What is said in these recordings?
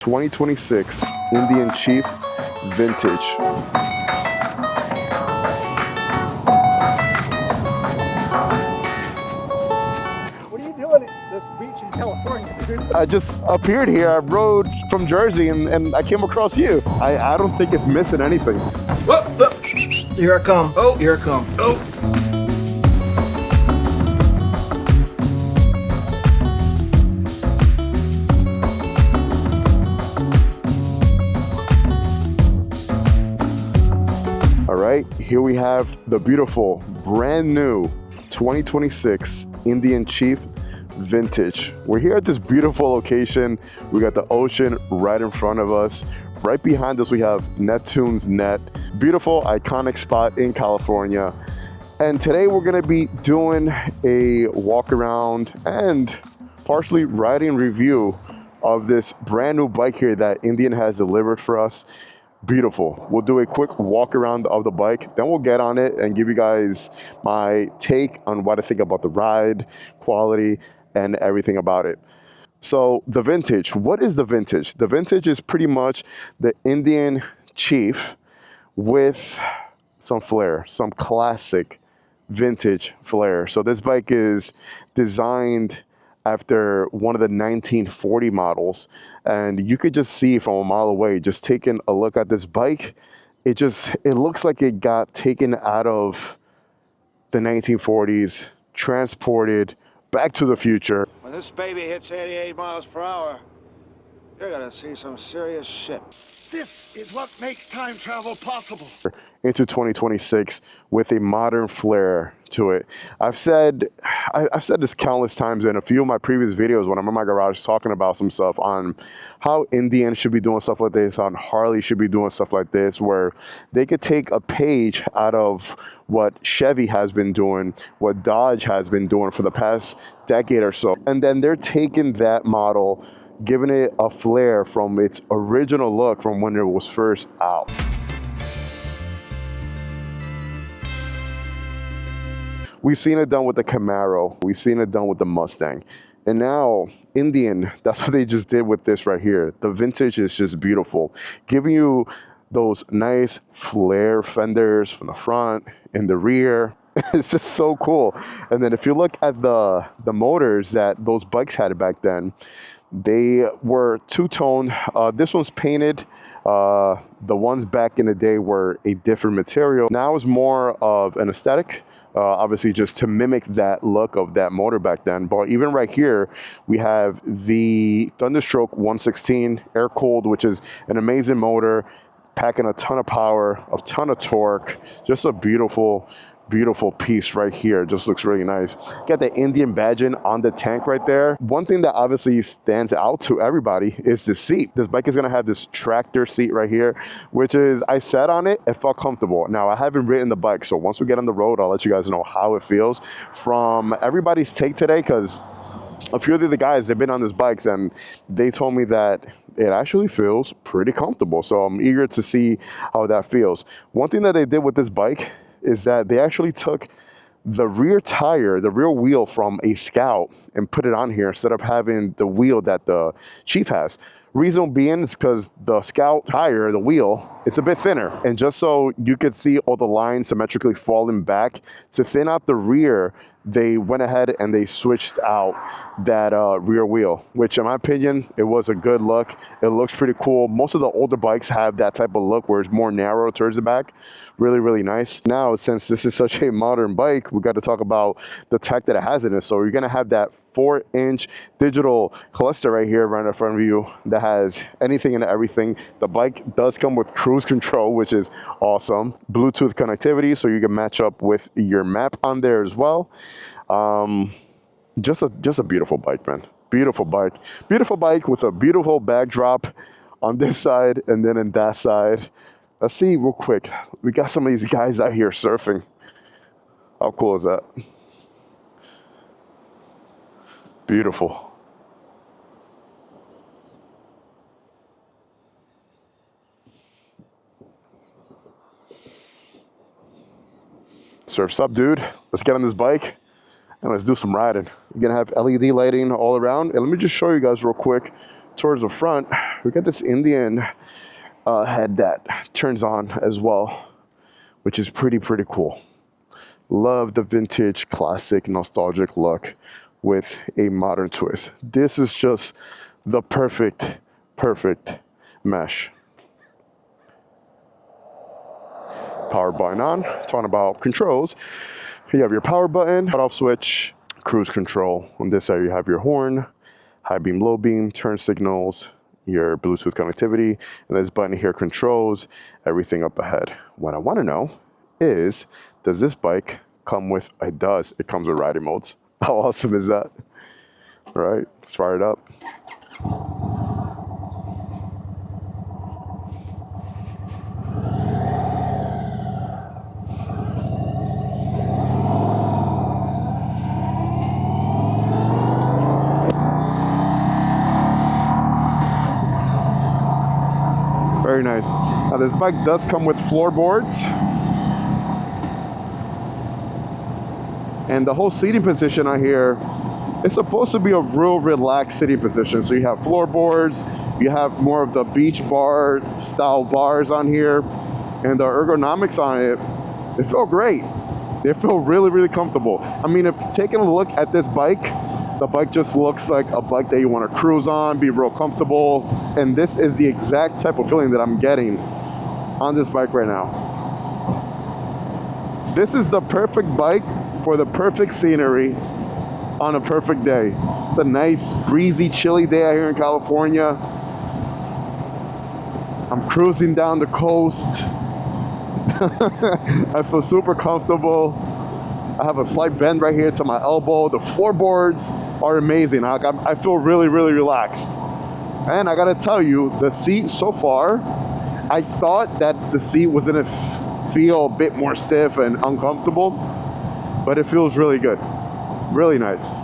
2026 Indian Chief Vintage. What are you doing at this beach in California, dude? I just appeared here. I rode from Jersey and I came across you. I don't think it's missing anything. Whoop, whoop. Here I come. Oh, here I come. Oh. All right, here we have the beautiful, brand new 2026 Indian Chief Vintage. We're here at this beautiful location. We got the ocean right in front of us. Right behind us, we have Neptune's Net. Beautiful, iconic spot in California. And today we're gonna be doing a walk around and partially riding review of this brand new bike here that Indian has delivered for us. Beautiful. We'll do a quick walk around of the bike, then we'll get on it and give you guys my take on what I think about the ride, quality, and everything about it. So the Vintage, what is the Vintage? The Vintage is pretty much the Indian Chief with some flair, some classic vintage flair. So this bike is designed after one of the 1940 models, and you could just see from a mile away, just taking a look at this bike, it looks like it got taken out of the 1940s, transported back to the future. When this baby hits 88 miles per hour, you're gonna see some serious shit. This is what makes time travel possible. Into 2026 with a modern flair to it. I've said this countless times in a few of my previous videos when I'm in my garage talking about some stuff on how Indian should be doing stuff like this, on Harley should be doing stuff like this, where they could take a page out of what Chevy has been doing, what Dodge has been doing for the past decade or so, and then they're taking that model, giving it a flair from its original look from when it was first out. We've seen it done with the Camaro. We've seen it done with the Mustang. And now Indian, that's what they just did with this right here. The Vintage is just beautiful, giving you those nice flare fenders from the front and the rear. It's just so cool. And then if you look at the motors that those bikes had back then, they were two-tone. This one's painted. The ones back in the day were a different material. Now it's more of an aesthetic, obviously just to mimic that look of that motor back then. But even right here, we have the Thunderstroke 116 air-cooled, which is an amazing motor, packing a ton of power, a ton of torque. Just a beautiful piece right here. Just looks really nice. Got the Indian badging on the tank right there. One thing that obviously stands out to everybody is the seat. This bike is gonna have this tractor seat right here, which is, I sat on it, it felt comfortable. Now I haven't ridden the bike, so once we get on the road, I'll let you guys know how it feels. From everybody's take today, because a few of the guys, they've been on these bikes and they told me that it actually feels pretty comfortable. So I'm eager to see how that feels. One thing that they did with this bike is that they actually took the rear tire, the rear wheel from a Scout and put it on here instead of having the wheel that the Chief has. Reason being is because the Scout tire, the wheel, it's a bit thinner. And just so you could see all the lines symmetrically falling back, to thin out the rear, they went ahead and they switched out that rear wheel, which in my opinion, it was a good look. It looks pretty cool. Most of the older bikes have that type of look where it's more narrow towards the back. Really nice. Now, since this is such a modern bike, we got to talk about the tech that it has in it. So you're gonna have that 4-inch digital cluster right here right in front of you that has anything and everything. The bike does come with cruise control, which is awesome. Bluetooth connectivity, so you can match up with your map on there as well. Just a beautiful bike, man. Beautiful bike with a beautiful backdrop on this side and then in that side. Let's see real quick. We got some of these guys out here surfing. How cool is that? Beautiful. Surf's up, dude. Let's get on this bike and let's do some riding. You're gonna have LED lighting all around. And let me just show you guys real quick towards the front, we got this Indian head that turns on as well, which is pretty cool. Love the vintage, classic, nostalgic look with a modern twist. This is just the perfect mesh. Power button on. Talking about controls, you have your power button, cut-off switch, cruise control. On this side, you have your horn, high beam, low beam, turn signals, your Bluetooth connectivity, and this button here controls everything up ahead. What I want to know is, does this bike come with, it does, it comes with riding modes. How awesome is that? All right, let's fire it up. Very nice. Now this bike does come with floorboards. And the whole seating position on here is supposed to be a real relaxed seating position. So you have floorboards, you have more of the beach bar style bars on here, and the ergonomics on it, they feel great. They feel really comfortable. I mean, if taking a look at this bike, the bike just looks like a bike that you want to cruise on, be real comfortable. And this is the exact type of feeling that I'm getting on this bike right now. This is the perfect bike for the perfect scenery on a perfect day. It's a nice, breezy, chilly day out here in California. I'm cruising down the coast. I feel super comfortable. I have a slight bend right here to my elbow. The floorboards are amazing. I feel really relaxed. And I gotta tell you, the seat so far, I thought that the seat was gonna feel a bit more stiff and uncomfortable, but it feels really good. Really nice.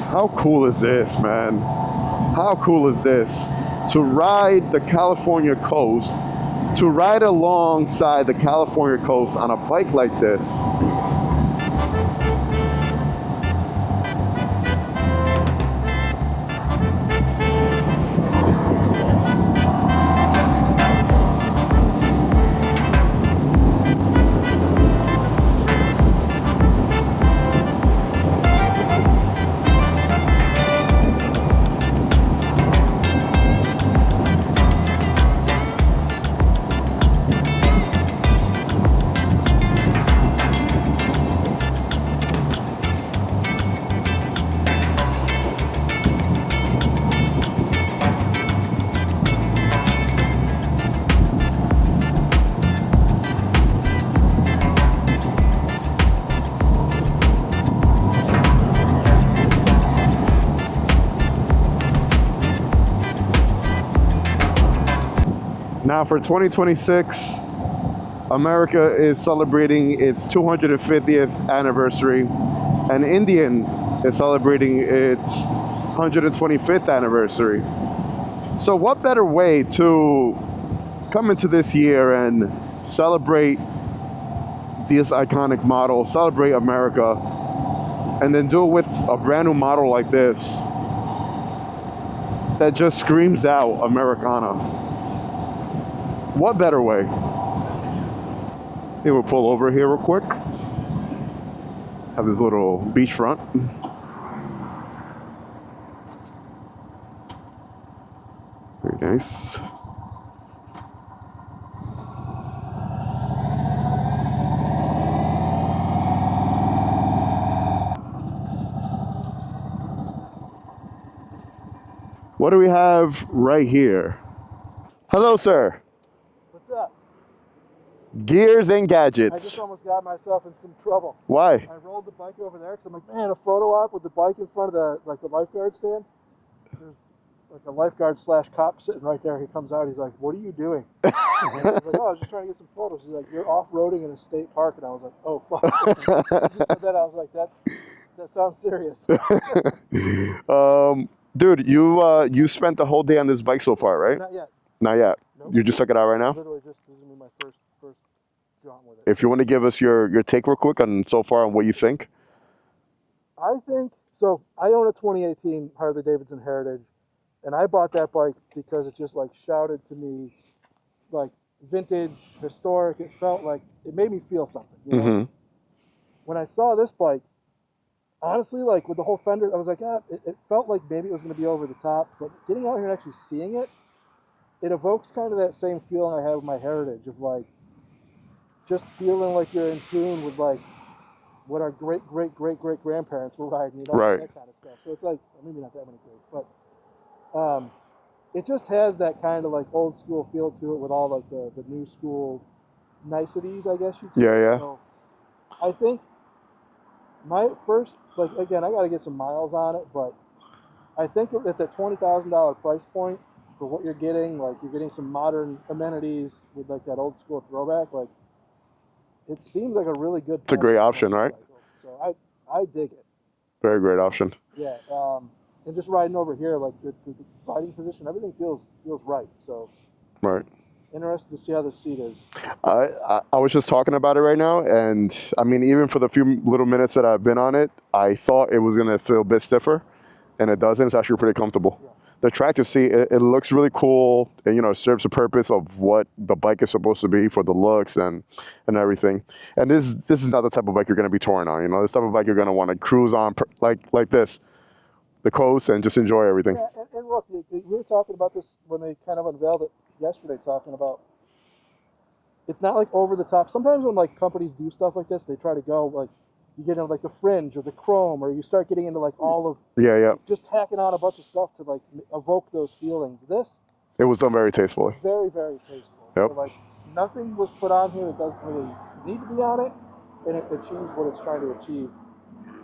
How cool is this, man? How cool is this? To ride the California coast, to ride alongside the California coast on a bike like this. Now for 2026, America is celebrating its 250th anniversary, and Indian is celebrating its 125th anniversary. So what better way to come into this year and celebrate this iconic model, celebrate America, and then do it with a brand new model like this that just screams out Americana. What better way? I think we'll pull over here real quick. Have this little beachfront. Very nice. What do we have right here? Hello, sir. What's up? Gears and I gadgets. just almost got myself in some trouble. Why? I rolled the bike over there because I'm like, man, a photo op with the bike in front of the lifeguard stand. There's like a lifeguard / cop sitting right there. He comes out. He's like, "What are you doing?" And I was like, "Oh, I was just trying to get some photos." He's like, "You're off-roading in a state park," and I was like, "Oh fuck." He just said that. I was like, "That sounds serious." Dude, you spent the whole day on this bike so far, right? Not yet. Not yet. Nope. You just took it out right now? Literally just this is gonna be my first jaunt with it. If you want to give us your take real quick on so far on what you think. I think so. I own a 2018 Harley Davidson Heritage, and I bought that bike because it just like shouted to me, like vintage, historic. It felt like it made me feel something. You know? Mm-hmm. When I saw this bike, honestly, like with the whole fender, I was like, it felt like maybe it was going to be over the top. But getting out here and actually seeing it, it evokes kind of that same feeling I had with my Heritage of like just feeling like you're in tune with like what our great grandparents were riding, you know, Right. that kind of stuff. So it's like, maybe not that many greats, but it just has that kind of like old school feel to it with all like the new school niceties, I guess you'd say. Yeah. So I think my first, like again, I got to get some miles on it, but I think at that $20,000 price point for what you're getting, like you're getting some modern amenities with like that old school throwback, like it seems like a really good. It's a great option, right? So I dig it. Very great option. Yeah, and just riding over here, like the riding position, everything feels right. So Right. interested to see how the seat is. I was just talking about it right now, and I mean, even for the few little minutes that I've been on it, I thought it was going to feel a bit stiffer, and it doesn't. It's actually pretty comfortable. Yeah. The tractor seat, it looks really cool, and you know, it serves the purpose of what the bike is supposed to be for the looks and everything. And this is not the type of bike you're going to be touring on. You know, this type of bike you're going to want to cruise on like this, the coast, and just enjoy everything. Yeah, and look, we were talking about this when they kind of unveiled it yesterday, talking about it's not like over the top. Sometimes when like companies do stuff like this, they try to go like you get into like the fringe or the chrome, or you start getting into like all of Yeah. just tacking on a bunch of stuff to like evoke those feelings. This It was done very tastefully. very tasteful. Yep. So like nothing was put on here that doesn't really need to be on it, and it achieves what it's trying to achieve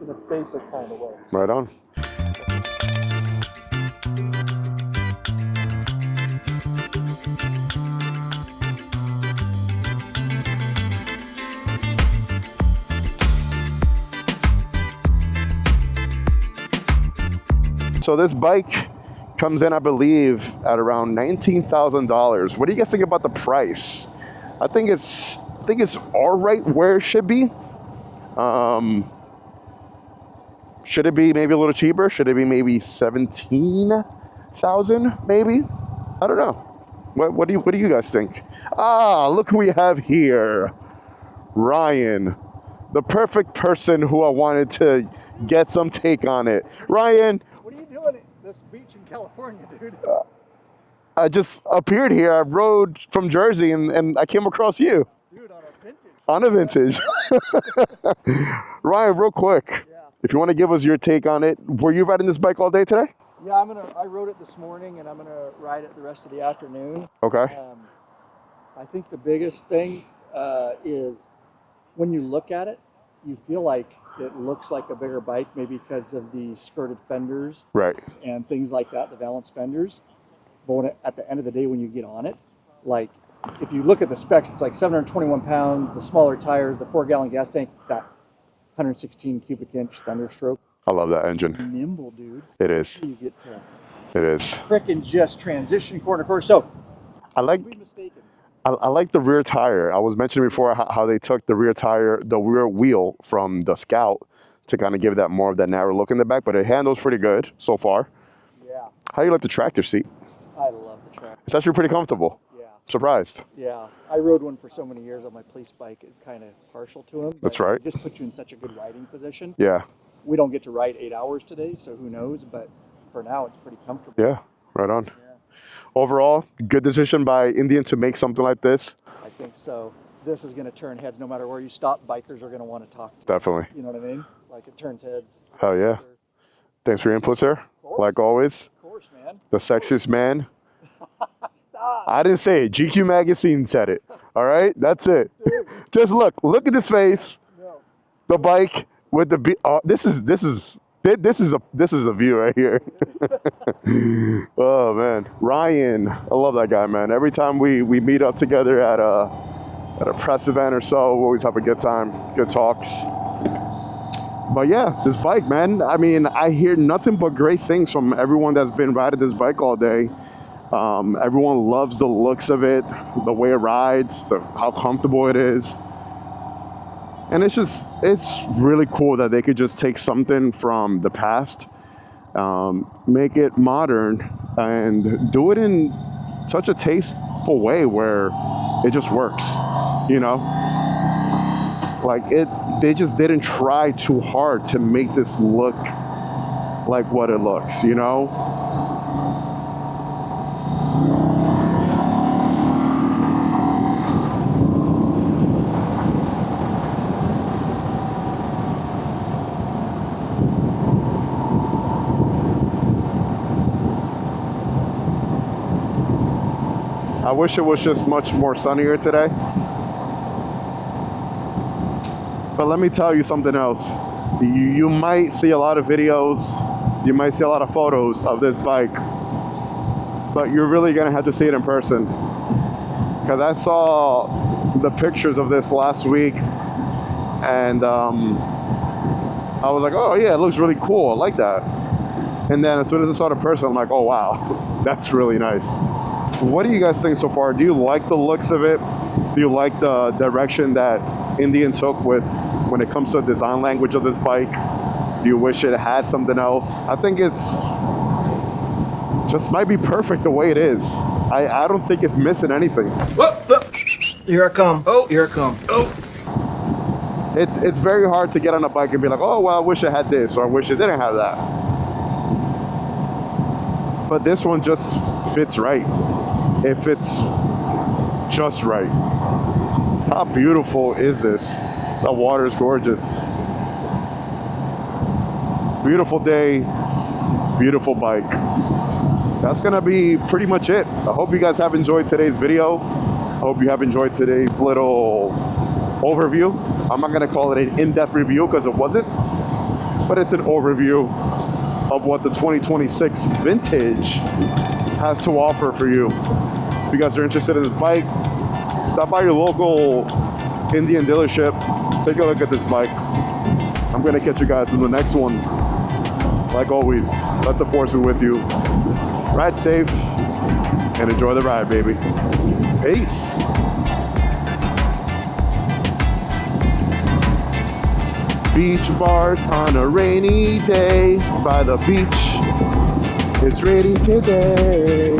in a basic kind of way. Right on. So this bike comes in, I believe, at around $19,000. What do you guys think about the price? I think it's all right where it should be. Should it be maybe a little cheaper? Should it be maybe 17,000? Maybe. I don't know. What do you guys think? Ah, look who we have here, Ryan, the perfect person who I wanted to get some take on it. Ryan. What are you doing at this beach in California, dude? I just appeared here. I rode from Jersey and I came across you. Dude, On a vintage. Ryan, real quick, if you want to give us your take on it, were you riding this bike all day today? Yeah, I rode it this morning, and I'm gonna ride it the rest of the afternoon. Okay. I think the biggest thing is when you look at it, you feel like it looks like a bigger bike, maybe because of the skirted fenders, Right. and things like that, the valance fenders. But at the end of the day, when you get on it, like if you look at the specs, it's like 721 pounds, the smaller tires, the 4-gallon gas tank, that 116 cubic inch Thunderstroke. I love that engine. Nimble, dude. It is. You get to It is. frickin' just transition corner. So, I like don't be mistaken. I like the rear tire. I was mentioning before how they took the rear tire, the rear wheel from the Scout to kind of give that more of that narrow look in the back, but it handles pretty good so far. Yeah, How do you like the tractor seat? I love the track. It's actually pretty comfortable. Yeah, Surprised. yeah. I rode one for so many years on my police bike. It's kind of partial to him. That's but right. It just puts you in such a good riding position. Yeah. We don't get to ride 8 hours today, so who knows? But for now, it's pretty comfortable. Yeah. Right on. Yeah, Overall, good decision by Indian to make something like this. I think so. This is going to turn heads no matter where you stop. Bikers are going to want to talk to. Definitely. You know what I mean? Like it turns heads. Hell yeah. Thanks for your input, sir. Like always, Of course, man. the sexiest man. Stop. I didn't say it. GQ Magazine said it. All right? That's it. Just look at this face. No. The bike with the this is a view right here. Oh man, Ryan, I love that guy, man. Every time we meet up together at a press event or so, we always have a good time, good talks. But yeah, this bike, man. I mean, I hear nothing but great things from everyone that's been riding this bike all day. Everyone loves the looks of it, the way it rides, how comfortable it is. And it's really cool that they could just take something from the past, make it modern, and do it in such a tasteful way where it just works, you know? Like they just didn't try too hard to make this look like what it looks, you know? I wish it was just much more sunnier today. But let me tell you something else. You might see a lot of videos, you might see a lot of photos of this bike, but you're really gonna have to see it in person. Because I saw the pictures of this last week, and I was like, oh yeah, it looks really cool, I like that. And then as soon as I saw the person, I'm like, oh wow, that's really nice. What do you guys think so far? Do you like the looks of it? Do you like the direction that Indian took with when it comes to the design language of this bike? Do you wish it had something else? I think it's just might be perfect the way it is. I don't think it's missing anything. Whoa, whoa. Here I come. Oh, here I come. Oh. It's very hard to get on a bike and be like, oh well, I wish it had this, or I wish it didn't have that. But this one just fits right. It fits just right. How beautiful is this? The water is gorgeous. Beautiful day, beautiful bike. That's gonna be pretty much it. I hope you guys have enjoyed today's video. I hope you have enjoyed today's little overview. I'm not gonna call it an in-depth review because it wasn't, but it's an overview of what the 2026 Vintage has to offer for you. If you guys are interested in this bike, stop by your local Indian dealership, take a look at this bike. I'm gonna catch you guys in the next one. Like always, let the force be with you. Ride safe and enjoy the ride, baby. Peace. Beach bars on a rainy day by the beach. It's raining today.